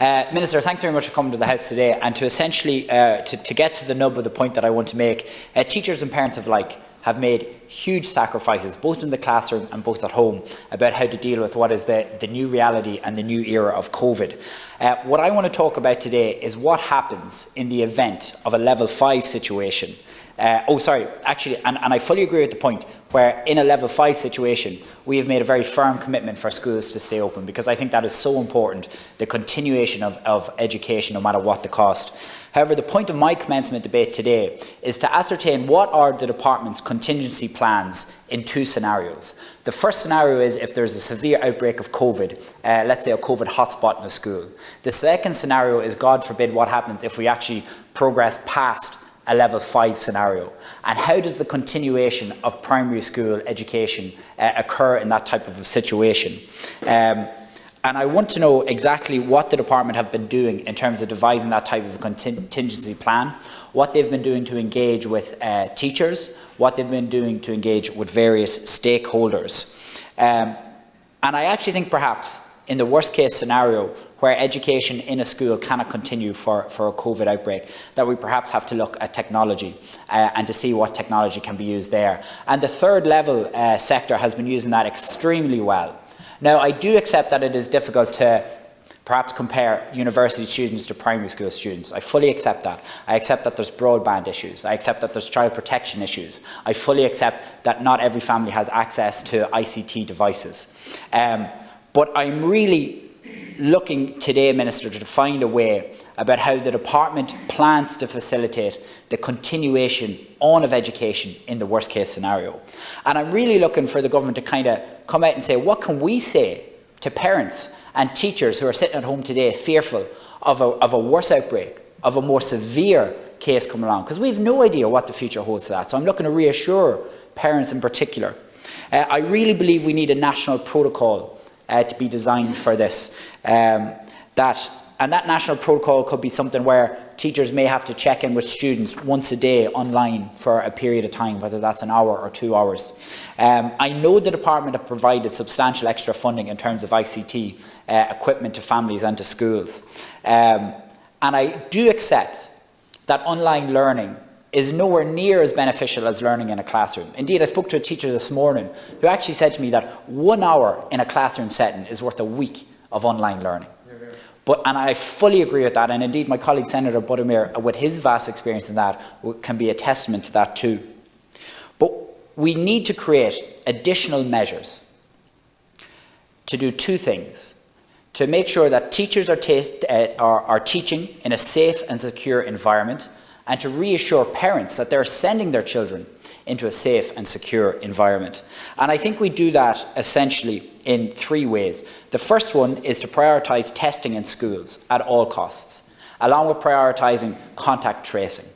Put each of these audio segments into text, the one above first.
Minister, thanks very much for coming to the House today, and to essentially to get to the nub of the point that I want to make. Teachers and parents alike have made huge sacrifices, both in the classroom and both at home, about how to deal with what is the new reality and the new era of COVID. What I want to talk about today is what happens in the event of a level 5 situation. And I fully agree with the point where in a level 5 situation we have made a very firm commitment for schools to stay open, because I think that is so important, the continuation of education no matter what the cost. However, the point of my commencement debate today is to ascertain what are the department's contingency plans in 2 scenarios. The first scenario is if there's a severe outbreak of COVID, let's say a COVID hotspot in a school. The second scenario is, God forbid, what happens if we actually progress past a level 5 scenario, and how does the continuation of primary school education occur in that type of a situation. And I want to know exactly what the department have been doing in terms of devising that type of a contingency plan, what they've been doing to engage with teachers, what they've been doing to engage with various stakeholders. And I actually think perhaps in the worst case scenario where education in a school cannot continue for a COVID outbreak, that we perhaps have to look at technology and to see what technology can be used there. And the third level sector has been using that extremely well. Now, I do accept that it is difficult to perhaps compare university students to primary school students. I fully accept that. I accept that there's broadband issues. I accept that there's child protection issues. I fully accept that not every family has access to ICT devices. But I'm really looking today, Minister, to find a way about how the department plans to facilitate the continuation on of education in the worst case scenario. And I'm really looking for the government to kind of come out and say, what can we say to parents and teachers who are sitting at home today fearful of a worse outbreak, of a more severe case coming along? Because we have no idea what the future holds to that. So I'm looking to reassure parents in particular. I really believe we need a national protocol to be designed for this. And that national protocol could be something where teachers may have to check in with students once a day online for a period of time, whether that's an hour or 2 hours. I know the department have provided substantial extra funding in terms of ICT equipment to families and to schools. And I do accept that online learning is nowhere near as beneficial as learning in a classroom. Indeed, I spoke to a teacher this morning who actually said to me that 1 hour in a classroom setting is worth a week of online learning. And I fully agree with that, and indeed my colleague Senator Buttermere, with his vast experience in that, can be a testament to that too. But we need to create additional measures to do 2 things. To make sure that teachers are teaching in a safe and secure environment, and to reassure parents that they're sending their children into a safe and secure environment. And I think we do that essentially in 3 ways. The first one is to prioritise testing in schools at all costs, along with prioritising contact tracing.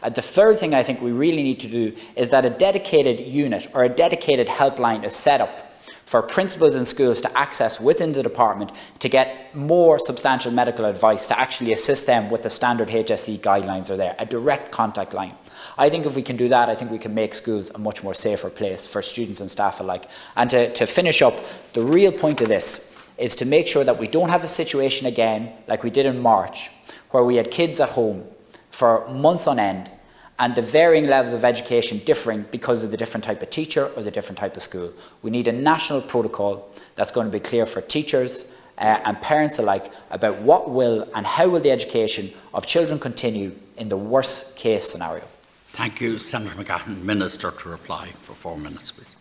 The third thing I think we really need to do is that a dedicated unit or a dedicated helpline is set up for principals in schools to access within the department to get more substantial medical advice, to actually assist them with the standard HSE guidelines are there, a direct contact line. I think if we can do that, I think we can make schools a much more safer place for students and staff alike. And to finish up, the real point of this is to make sure that we don't have a situation again like we did in March, where we had kids at home for months on end, and the varying levels of education differing because of the different type of teacher or the different type of school. We need a national protocol that's going to be clear for teachers and parents alike about what will and how will the education of children continue in the worst case scenario. Thank you. Senator McGahon, Minister, to reply for 4 minutes, please.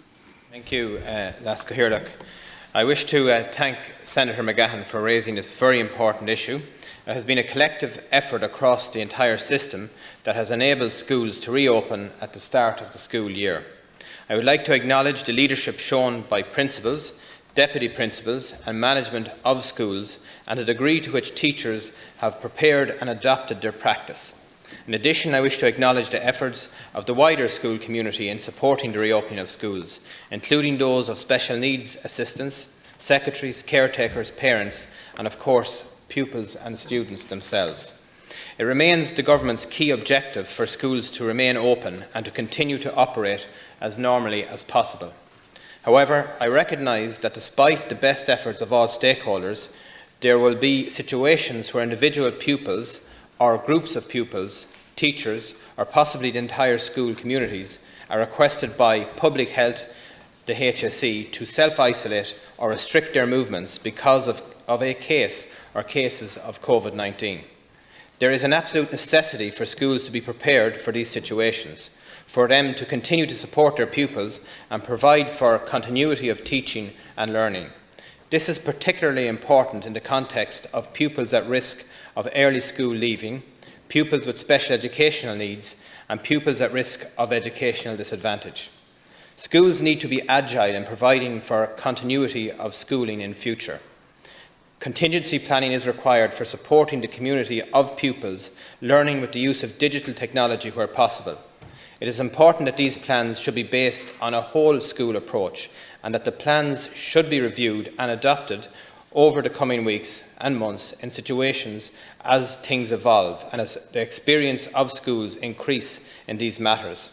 Thank you, Lasca Hirlock. I wish to thank Senator McGahon for raising this very important issue. There has been a collective effort across the entire system that has enabled schools to reopen at the start of the school year. I would like to acknowledge the leadership shown by principals, deputy principals and management of schools, and the degree to which teachers have prepared and adopted their practice. In addition, I wish to acknowledge the efforts of the wider school community in supporting the reopening of schools, including those of special needs assistants, secretaries, caretakers, parents, and of course, pupils and students themselves. It remains the government's key objective for schools to remain open and to continue to operate as normally as possible. However, I recognise that despite the best efforts of all stakeholders, there will be situations where individual pupils or groups of pupils, teachers, or possibly the entire school communities are requested by public health, the HSE, to self-isolate or restrict their movements because of a case or cases of COVID-19. There is an absolute necessity for schools to be prepared for these situations, for them to continue to support their pupils and provide for continuity of teaching and learning. This is particularly important in the context of pupils at risk of early school leaving, pupils with special educational needs, and pupils at risk of educational disadvantage. Schools need to be agile in providing for continuity of schooling in future. Contingency planning is required for supporting the community of pupils learning with the use of digital technology where possible. It is important that these plans should be based on a whole school approach and that the plans should be reviewed and adopted over the coming weeks and months in situations as things evolve and as the experience of schools increase in these matters.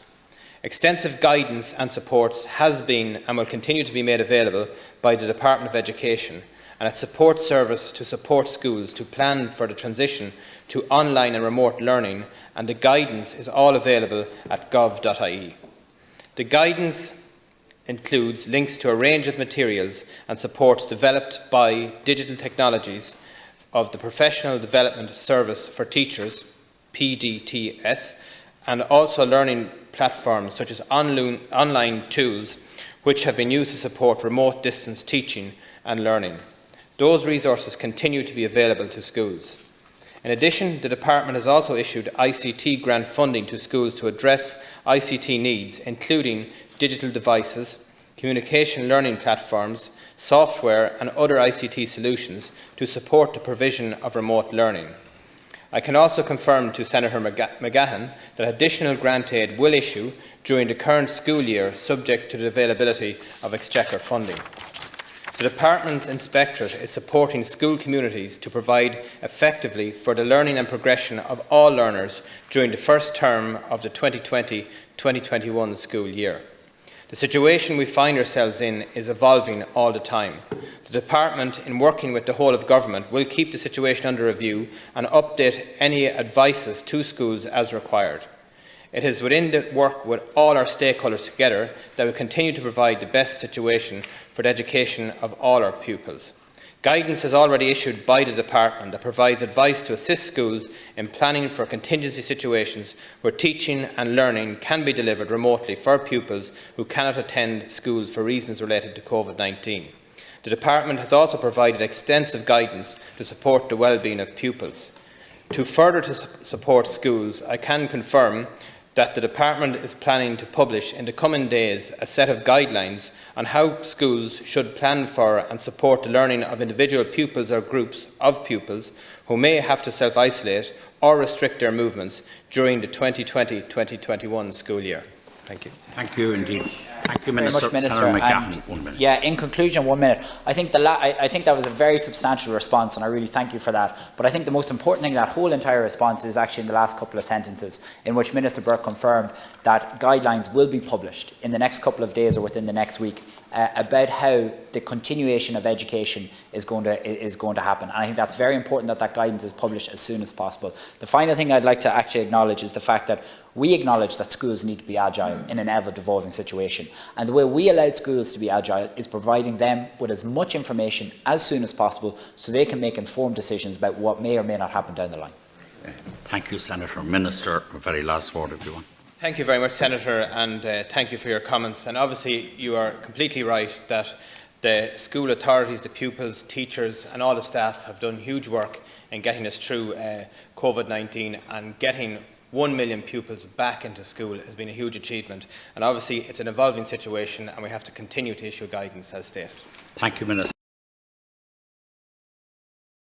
Extensive guidance and supports has been and will continue to be made available by the Department of Education and its support service to support schools to plan for the transition to online and remote learning, and the guidance is all available at gov.ie. The guidance includes links to a range of materials and supports developed by Digital Technologies of the Professional Development Service for Teachers, PDTS, and also learning platforms such as online tools which have been used to support remote distance teaching and learning. Those resources continue to be available to schools. In addition, the Department has also issued ICT grant funding to schools to address ICT needs, including digital devices, communication learning platforms, software and other ICT solutions to support the provision of remote learning. I can also confirm to Senator McGahon that additional grant aid will issue during the current school year, subject to the availability of Exchequer funding. The Department's Inspectorate is supporting school communities to provide effectively for the learning and progression of all learners during the first term of the 2020-2021 school year. The situation we find ourselves in is evolving all the time. The Department, in working with the whole of Government, will keep the situation under review and update any advices to schools as required. It is within the work with all our stakeholders together that we continue to provide the best situation for the education of all our pupils. Guidance is already issued by the Department that provides advice to assist schools in planning for contingency situations where teaching and learning can be delivered remotely for pupils who cannot attend schools for reasons related to COVID-19. The Department has also provided extensive guidance to support the well-being of pupils. To further support schools, I can confirm that the Department is planning to publish in the coming days a set of guidelines on how schools should plan for and support the learning of individual pupils or groups of pupils who may have to self-isolate or restrict their movements during the 2020-2021 school year. Thank you. Thank you indeed. Thank you, Minister. Senator McGahon, 1 minute. Yeah, in conclusion, 1 minute. I think that was a very substantial response, and I really thank you for that. But I think the most important thing, that whole entire response, is actually in the last couple of sentences, in which Minister Burke confirmed that guidelines will be published in the next couple of days or within the next week about how the continuation of education is going to happen. And I think that's very important that that guidance is published as soon as possible. The final thing I'd like to actually acknowledge is the fact that we acknowledge that schools need to be agile in an ever-evolving situation. And the way we allow schools to be agile is providing them with as much information as soon as possible so they can make informed decisions about what may or may not happen down the line. Thank you, Senator. Minister, a very last word if you want. Thank you very much, Senator, and thank you for your comments. And obviously you are completely right that the school authorities, the pupils, teachers and all the staff have done huge work in getting us through COVID-19, and getting 1 million pupils back into school has been a huge achievement. And obviously it's an evolving situation and we have to continue to issue guidance as stated. Thank you, Minister.